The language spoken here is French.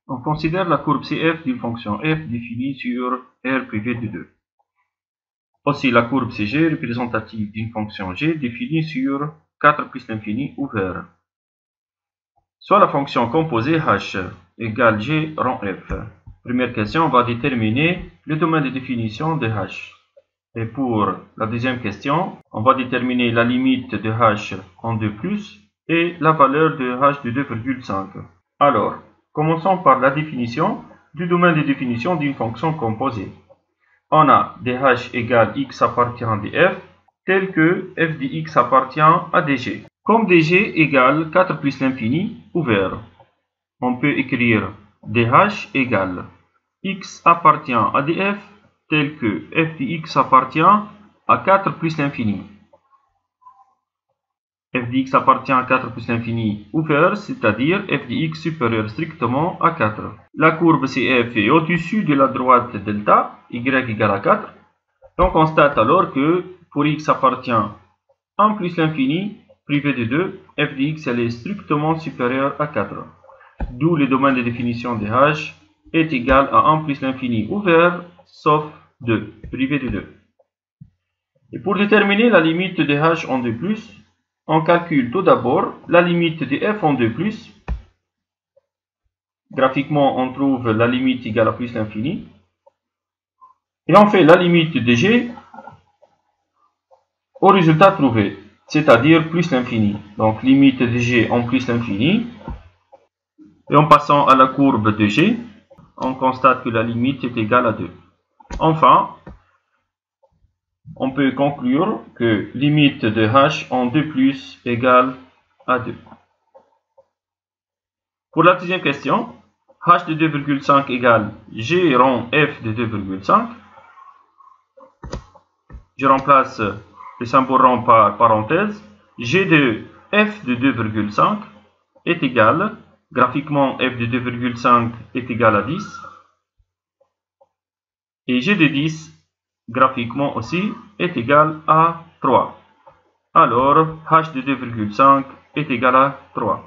On considère la courbe CF d'une fonction f définie sur R privé de 2. Aussi, la courbe CG représentative d'une fonction g définie sur 4 plus l'infini ouvert. Soit la fonction composée h égale g rang f. Première question, on va déterminer le domaine de définition de h. Et pour la deuxième question, on va déterminer la limite de h en 2+, et la valeur de h de 2,5. Alors, commençons par la définition du domaine de définition d'une fonction composée. On a dh égale x appartient df, tel que f de x appartient à dg. Comme dg égale 4 plus l'infini ouvert, on peut écrire dh égale x appartient à df, tel que f de x appartient à 4 plus l'infini. F de x appartient à 4 plus l'infini ouvert, c'est-à-dire f de x supérieur strictement à 4. La courbe CF est au-dessus de la droite delta, y égale à 4. On constate alors que pour x appartient à 1 plus l'infini, privé de 2, f de x elle est strictement supérieure à 4. D'où le domaine de définition de h est égal à 1 plus l'infini ouvert, sauf 2, privé de 2. Et pour déterminer la limite de h en 2+, on calcule tout d'abord la limite de f en 2+. Graphiquement, on trouve la limite égale à plus l'infini. Et on fait la limite de g au résultat trouvé, c'est-à-dire plus l'infini. Donc, limite de g en plus l'infini. Et en passant à la courbe de g, on constate que la limite est égale à 2. Enfin, on peut conclure que limite de h en 2+ égale à 2. Pour la deuxième question, h de 2,5 égale g rang f de 2,5. Je remplace le symbole rang par parenthèse. G de f de 2,5 est égal, graphiquement f de 2,5 est égal à 10. Et g de 10, graphiquement aussi, est égal à 3. Alors, h de 2,5 est égal à 3.